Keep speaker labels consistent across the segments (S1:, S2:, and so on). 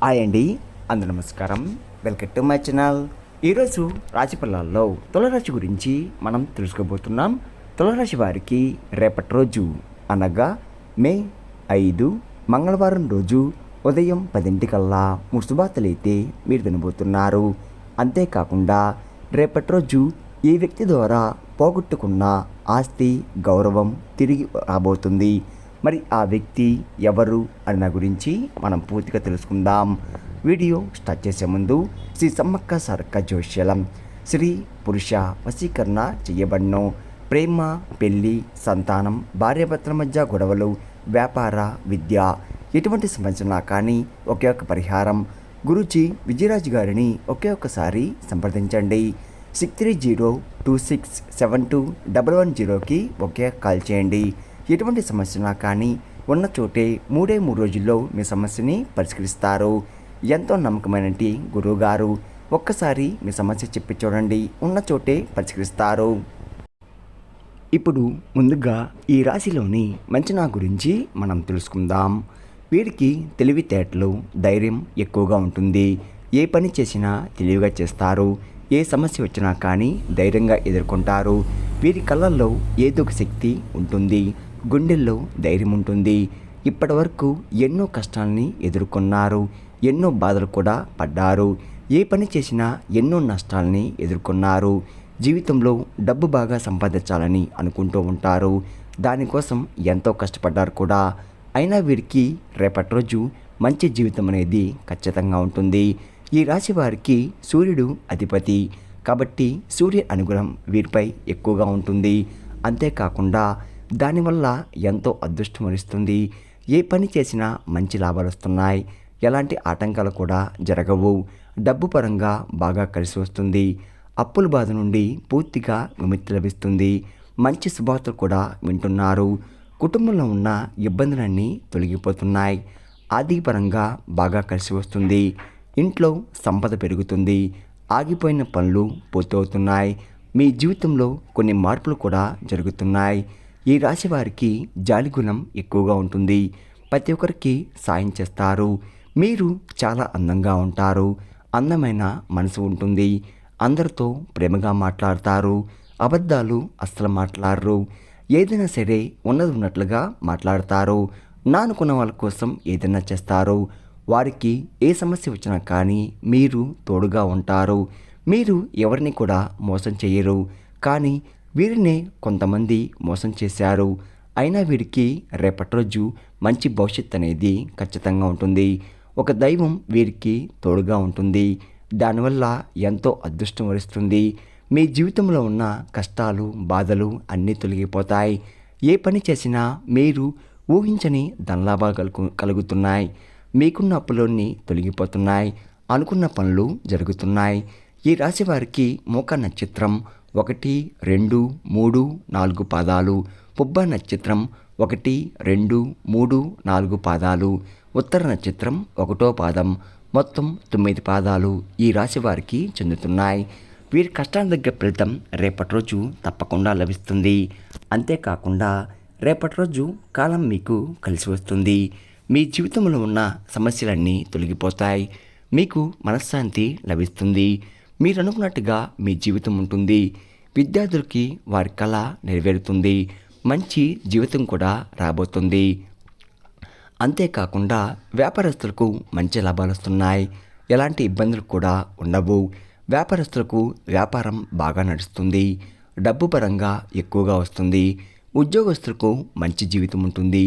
S1: Hi అండి, అందరూ నమస్కారం. Welcome to my channel. ఈరోజు రాశి ఫలాల్లో తులారాశి గురించి మనం తెలుసుకోబోతున్నాం. తులారాశి వారికి రేపటి రోజు అనగా మే 5 మంగళవారం రోజు ఉదయం 10 ముసుబాతలైతే మీరు వినబోతున్నారు. అంతేకాకుండా రేపటి రోజు ఈ వ్యక్తి ద్వారా పోగొట్టుకున్న ఆస్తి గౌరవం తిరిగి రాబోతుంది. మరి ఆ వ్యక్తి ఎవరు అన్న గురించి మనం పూర్తిగా తెలుసుకుందాం. వీడియో స్టార్ట్ చేసే ముందు శ్రీ సమ్మక్క సారక్క జ్యోతిష్యం స్త్రీ పురుష వశీకరణ చేయబడను. ప్రేమ, పెళ్లి, సంతానం, భార్యాభర్తల మధ్య గొడవలు, వ్యాపార, విద్య, ఎటువంటి సమస్యనా కానీ ఒకే ఒక పరిహారం గురూజీ విజయరాజు గారిని ఒకే ఒక్కసారి సంప్రదించండి. 6302672110కి ఒకే కాల్ చేయండి. ఎటువంటి సమస్యనా కానీ ఉన్న చోటే 3 రోజుల్లో మీ సమస్యని పరిష్కరిస్తారు. ఎంతో నమ్మకమైనటి గురువుగారు. ఒక్కసారి మీ సమస్య చెప్పి చూడండి, ఉన్న చోటే పరిష్కరిస్తారు. ఇప్పుడు ముందుగా ఈ రాశిలోని మంచనా గురించి మనం తెలుసుకుందాం. వీరికి తెలివితేటలు, ధైర్యం ఎక్కువగా ఉంటుంది. ఏ పని చేసినా తెలివిగా చేస్తారు. ఏ సమస్య వచ్చినా కానీ ధైర్యంగా ఎదుర్కొంటారు. వీరి కళ్ళల్లో ఏదో ఒక శక్తి ఉంటుంది. గుండెల్లో ధైర్యం ఉంటుంది. ఇప్పటి వరకు ఎన్నో కష్టాలని ఎదుర్కొన్నారు. ఎన్నో బాధలు కూడా పడ్డారు. ఏ పని చేసినా ఎన్నో నష్టాలని ఎదుర్కొన్నారు. జీవితంలో డబ్బు బాగా సంపాదించాలని అనుకుంటూ ఉంటారు. దానికోసం ఎంతో కష్టపడ్డారు కూడా. అయినా వీరికి రేపటి రోజు మంచి జీవితం అనేది ఖచ్చితంగా ఉంటుంది. ఈ రాశి వారికి సూర్యుడు అధిపతి కాబట్టి సూర్య అనుగ్రహం వీరిపై ఎక్కువగా ఉంటుంది. అంతేకాకుండా దానివల్ల ఎంతో అదృష్టం వరిస్తుంది. ఏ పని చేసినా మంచి లాభాలు వస్తున్నాయి. ఎలాంటి ఆటంకాలు కూడా జరగవు. డబ్బు పరంగా బాగా కలిసి వస్తుంది. అప్పుల బాధ నుండి పూర్తిగా విముక్తి లభిస్తుంది. మంచి శుభార్తలు కూడా వింటున్నారు. కుటుంబంలో ఉన్న ఇబ్బందులన్నీ తొలగిపోతున్నాయి. ఆర్థికపరంగా బాగా కలిసి వస్తుంది. ఇంట్లో సంపద పెరుగుతుంది. ఆగిపోయిన పనులు పూర్తవుతున్నాయి. మీ జీవితంలో కొన్ని మార్పులు కూడా జరుగుతున్నాయి. ఈ రాశి వారికి జాలి గుణం ఎక్కువగా ఉంటుంది. ప్రతి ఒక్కరికి సాయం చేస్తారు. మీరు చాలా అందంగా ఉంటారు. అందమైన మనసు ఉంటుంది. అందరితో ప్రేమగా మాట్లాడతారు. అబద్ధాలు అస్సలు మాట్లాడరు. ఏదైనా సరే ఉన్నది ఉన్నట్లుగా మాట్లాడతారు. అనుకున్న వాళ్ళ కోసం ఏదైనా చేస్తారు. వారికి ఏ సమస్య వచ్చినా కానీ మీరు తోడుగా ఉంటారు. మీరు ఎవరిని కూడా మోసం చేయరు. కానీ వీరినే కొంతమంది మోసం చేశారు. అయినా వీరికి రేపటి రోజు మంచి భవిష్యత్తు అనేది ఖచ్చితంగా ఉంటుంది. ఒక దైవం వీరికి తోడుగా ఉంటుంది. దానివల్ల ఎంతో అదృష్టం వరిస్తుంది. మీ జీవితంలో ఉన్న కష్టాలు, బాధలు అన్నీ తొలగిపోతాయి. ఏ పని చేసినా మీరు ఊహించని ధనలాభాలు కలుగుతున్నాయి. మీకున్న అప్పులన్నీ తొలగిపోతున్నాయి. అనుకున్న పనులు జరుగుతున్నాయి. ఈ రాశి వారికి మూక నక్షత్రం 1, 2, 3, 4 పాదాలు, పుబ్బ నక్షత్రం 1, 2, 3, 4 పాదాలు, ఉత్తర నక్షత్రం 1వ పాదం, మొత్తం 9 పాదాలు ఈ రాశి వారికి చెందుతున్నాయి. వీరి కష్టాల దగ్గర ఫలితం రేపటి రోజు తప్పకుండా లభిస్తుంది. అంతేకాకుండా రేపటి రోజు కాలం మీకు కలిసి వస్తుంది. మీ జీవితంలో ఉన్న సమస్యలన్నీ తొలగిపోతాయి. మీకు మనశ్శాంతి లభిస్తుంది. మీరు అనుకున్నట్టుగా మీ జీవితం ఉంటుంది. విద్యార్థులకి వారి కళ నెరవేరుతుంది. మంచి జీవితం కూడా రాబోతుంది. అంతేకాకుండా వ్యాపారస్తులకు మంచి లాభాలు వస్తున్నాయి. ఎలాంటి ఇబ్బందులు కూడా ఉండవు. వ్యాపారస్తులకు వ్యాపారం బాగా నడుస్తుంది. డబ్బు పరంగా ఎక్కువగా వస్తుంది. ఉద్యోగస్తులకు మంచి జీవితం ఉంటుంది.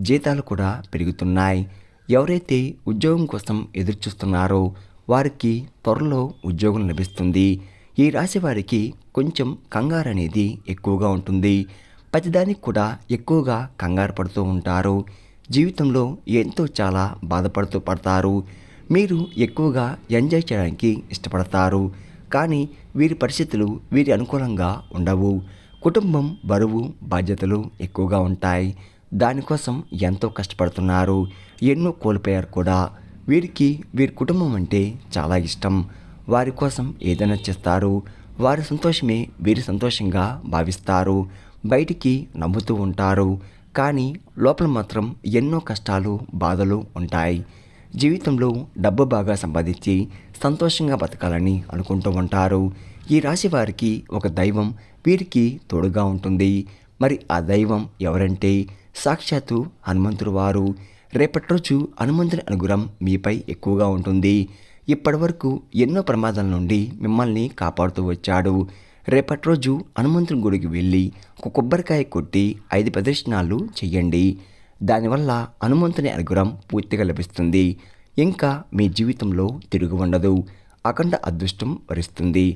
S1: జీతాలు కూడా పెరుగుతున్నాయి. ఎవరైతే ఉద్యోగం కోసం ఎదురుచూస్తున్నారో వారికి త్వరలో ఉద్యోగం లభిస్తుంది. ఈ రాశి వారికి కొంచెం కంగారు అనేది ఎక్కువగా ఉంటుంది. ప్రతిదానికి కూడా ఎక్కువగా కంగారు పడుతూ ఉంటారు. జీవితంలో ఎంతో చాలా బాధపడుతూ పడతారు. మీరు ఎక్కువగా ఎంజాయ్ చేయడానికి ఇష్టపడతారు. కానీ వీరి పరిస్థితులు వీరి అనుకూలంగా ఉండవు. కుటుంబం బరువు బాధ్యతలు ఎక్కువగా ఉంటాయి. దానికోసం ఎంతో కష్టపడుతున్నారు. ఎన్నో కోల్పోయారు కూడా. వీరికి వీరి కుటుంబం అంటే చాలా ఇష్టం. వారి కోసం ఏదైనా చేస్తారు. వారి సంతోషమే వీరి సంతోషంగా భావిస్తారు. బయటికి నవ్వుతూ ఉంటారు. కానీ లోపల మాత్రం ఎన్నో కష్టాలు, బాధలు ఉంటాయి. జీవితంలో డబ్బు బాగా సంపాదించి సంతోషంగా బతకాలని అనుకుంటూ ఉంటారు. ఈ రాశి వారికి ఒక దైవం వీరికి తోడుగా ఉంటుంది. మరి ఆ దైవం ఎవరంటే సాక్షాత్తు హనుమంతుడు వారు. రేపటి రోజు హనుమంతుని అనుగ్రహం మీపై ఎక్కువగా ఉంటుంది. ఇప్పటి వరకు ఎన్నో ప్రమాదాల నుండి మిమ్మల్ని కాపాడుతూ వచ్చాడు. రేపటి రోజు హనుమంతుని గుడికి వెళ్ళి ఒక కొబ్బరికాయ కొట్టి 5 ప్రదక్షిణాలు చెయ్యండి. దానివల్ల హనుమంతుని అనుగ్రహం పూర్తిగా లభిస్తుంది. ఇంకా మీ జీవితంలో తిరుగు ఉండదు. అఖండ అదృష్టం వరిస్తుంది.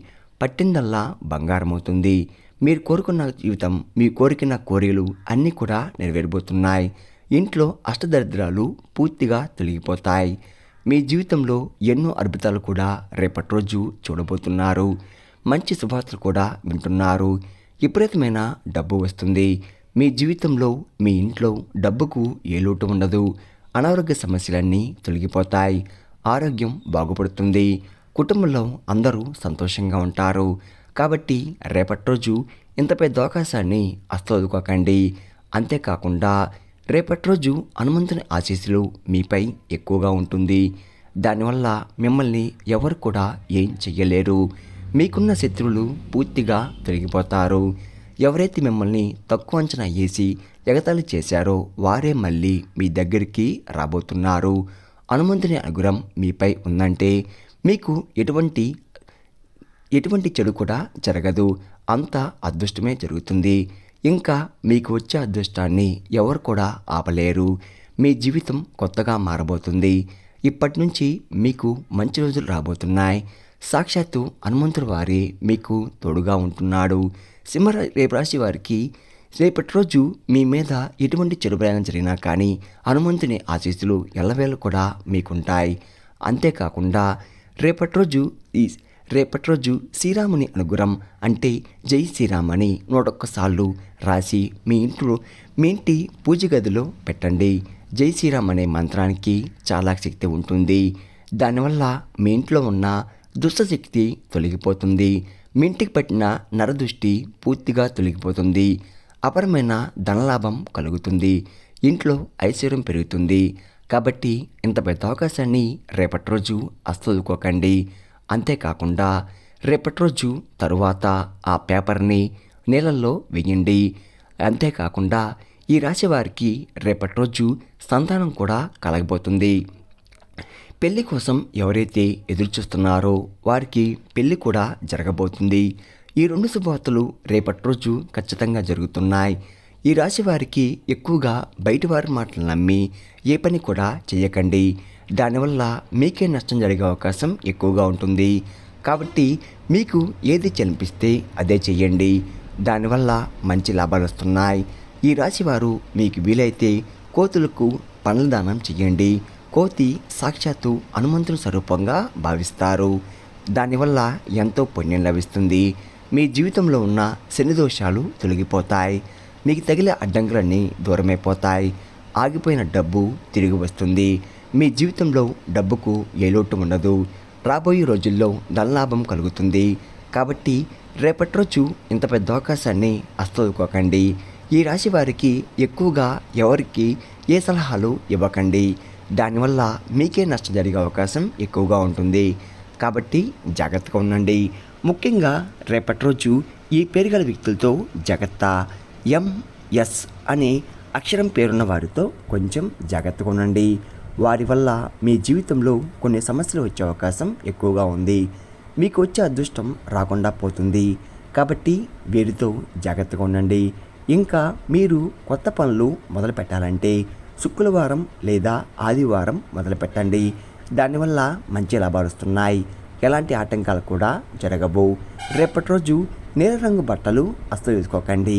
S1: పట్టిందల్లా బంగారం అవుతుంది. మీరు కోరుకున్న జీవితం, మీ కోరికన కోరికలు అన్నీ కూడా నెరవేరబోతున్నాయి. ఇంట్లో అష్టదరిద్రాలు పూర్తిగా తొలగిపోతాయి. మీ జీవితంలో ఎన్నో అద్భుతాలు కూడా రేపటి రోజు చూడబోతున్నారు. మంచి శుభార్తలు కూడా వింటున్నారు. విపరీతమైన డబ్బు వస్తుంది. మీ జీవితంలో, మీ ఇంట్లో డబ్బుకు ఏ లోటు ఉండదు. అనారోగ్య సమస్యలన్నీ తొలగిపోతాయి. ఆరోగ్యం బాగుపడుతుంది. కుటుంబంలో అందరూ సంతోషంగా ఉంటారు. కాబట్టి రేపటి రోజు ఇంత పెద్ద అవకాశాన్ని అస్తోదుకోకండి. అంతేకాకుండా రేపటి రోజు హనుమంతుని ఆశీస్సులు మీపై ఎక్కువగా ఉంటుంది. దానివల్ల మిమ్మల్ని ఎవరు కూడా ఏం చెయ్యలేరు. మీకున్న శత్రువులు పూర్తిగా తొలగిపోతారు. ఎవరైతే మిమ్మల్ని తక్కువ అంచనా వేసి ఎగతాళి చేశారో వారే మళ్ళీ మీ దగ్గరికి రాబోతున్నారు. హనుమంతుని అనుగ్రహం మీపై ఉందంటే మీకు ఎటువంటి చెడు కూడా జరగదు. అంతా అదృష్టమే జరుగుతుంది. ఇంకా మీకు వచ్చే అదృష్టాన్ని ఎవరు కూడా ఆపలేరు. మీ జీవితం కొత్తగా మారబోతుంది. ఇప్పటి నుంచి మీకు మంచి రోజులు రాబోతున్నాయి. సాక్షాత్తు హనుమంతుడు వారే మీకు తోడుగా ఉంటున్నాడు. రేపు రాశి వారికి రేపటి రోజు మీ మీద ఎటువంటి చెడు ప్రయాణం జరిగినా కానీ హనుమంతుని ఆశీస్సులు ఎల్లవేళ కూడా మీకుంటాయి. అంతేకాకుండా రేపటి రోజు శ్రీరాముని అనుగ్రహం అంటే జై శ్రీరామ్ అని 101 సార్లు రాసి మీ ఇంటి పూజ గదిలో పెట్టండి. జై శ్రీరామ్ అనే మంత్రానికి చాలా శక్తి ఉంటుంది. దానివల్ల మీ ఇంట్లో ఉన్న దుష్టశక్తి తొలగిపోతుంది. మీ ఇంటికి పట్టిన నరదృష్టి పూర్తిగా తొలగిపోతుంది. అపరమైన ధనలాభం కలుగుతుంది. ఇంట్లో ఐశ్వర్యం పెరుగుతుంది. కాబట్టి ఇంత పెద్ద అవకాశాన్ని రేపటి రోజు అస్తోదుకోకండి. అంతేకాకుండా రేపటి రోజు తరువాత ఆ పేపర్ని నీళ్ళల్లో వేయండి. అంతేకాకుండా ఈ రాశి వారికి రేపటి రోజు సంతానం కూడా కలగబోతుంది. పెళ్లి కోసం ఎవరైతే ఎదురు చూస్తున్నారో వారికి పెళ్లి కూడా జరగబోతుంది. ఈ 2 శుభవార్తలు రేపటి రోజు ఖచ్చితంగా జరుగుతున్నాయి. ఈ రాశి వారికి ఎక్కువగా బయటి వారి మాటలు నమ్మి ఏ పని కూడా చేయకండి. దానివల్ల మీకే నష్టం జరిగే అవకాశం ఎక్కువగా ఉంటుంది. కాబట్టి మీకు ఏది చనిపిస్తే అదే చెయ్యండి. దానివల్ల మంచి లాభాలు వస్తున్నాయి. ఈ రాశివారు మీకు వీలైతే కోతులకు పండ్ల దానం చెయ్యండి. కోతి సాక్షాత్తు హనుమంతుని స్వరూపంగా భావిస్తారు. దానివల్ల ఎంతో పుణ్యం లభిస్తుంది. మీ జీవితంలో ఉన్న శని దోషాలు తొలగిపోతాయి. మీకు తగిలే అడ్డంకులన్నీ దూరమైపోతాయి. ఆగిపోయిన డబ్బు తిరిగి వస్తుంది. మీ జీవితంలో డబ్బుకు ఏ లోటు ఉండదు. రాబోయే రోజుల్లో ధనలాభం కలుగుతుంది. కాబట్టి రేపటి రోజు ఇంత పెద్ద అవకాశాన్ని అస్తోదుకోకండి. ఈ రాశి వారికి ఎక్కువగా ఎవరికి ఏ సలహాలు ఇవ్వకండి. దానివల్ల మీకే నష్టం జరిగే అవకాశం ఎక్కువగా ఉంటుంది. కాబట్టి జాగ్రత్తగా ఉండండి. ముఖ్యంగా రేపటి రోజు ఈ పేరు గల వ్యక్తులతో జాగ్రత్త. ఎంఎస్ అనే అక్షరం పేరున్న వారితో కొంచెం జాగ్రత్తగా ఉండండి. వారి వల్ల మీ జీవితంలో కొన్ని సమస్యలు వచ్చే అవకాశం ఎక్కువగా ఉంది. మీకు వచ్చే అదృష్టం రాకుండా పోతుంది. కాబట్టి వీరితో జాగ్రత్తగా ఉండండి. ఇంకా మీరు కొత్త పనులు మొదలు పెట్టాలంటే శుక్రవారం లేదా ఆదివారం మొదలు పెట్టండి. దానివల్ల మంచి లాభాలు వస్తున్నాయి. ఎలాంటి ఆటంకాలు కూడా జరగవు. రేపటి రోజు నీల రంగు బట్టలు అస్సలు వేసుకోకండి.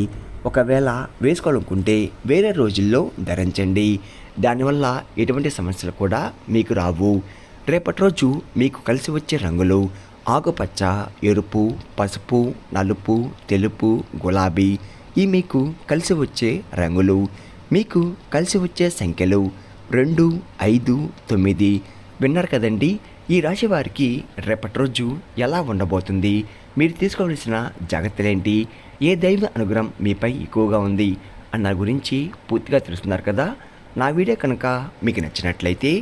S1: ఒకవేళ వేసుకోవాలనుకుంటే వేరే రోజుల్లో ధరించండి. దానివల్ల ఎటువంటి సమస్యలు కూడా మీకు రావు. రేపటి రోజు మీకు కలిసి వచ్చే రంగులు ఆకుపచ్చ, ఎరుపు, పసుపు, నలుపు, తెలుపు, గులాబీ. ఈ మీకు కలిసి వచ్చే రంగులు. మీకు కలిసి వచ్చే సంఖ్యలు 2, 5, 9. విన్నారు కదండి. ఈ రాశి వారికి రేపటి రోజు ఎలా ఉండబోతుంది, మీరు తీసుకోవలసిన జాగ్రత్తలేంటి, ఏ దైవ అనుగ్రహం మీపై ఎక్కువగా ఉంది అన్న గురించి పూర్తిగా తెలుసుకున్నారు కదా. నా వీడియో కనుక మీకు నచ్చినట్లయితే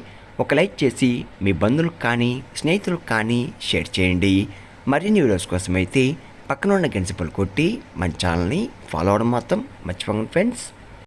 S1: ఒక లైక్ చేసి మీ బంధువులకు కానీ స్నేహితులకు కానీ షేర్ చేయండి. మరిన్ని వీడియోస్ కోసం అయితే పక్కన ఉన్న గంట సింబల్ కొట్టి మన ఛానల్ని ఫాలో అవ్వడం మాత్రం మర్చిపోకండి ఫ్రెండ్స్.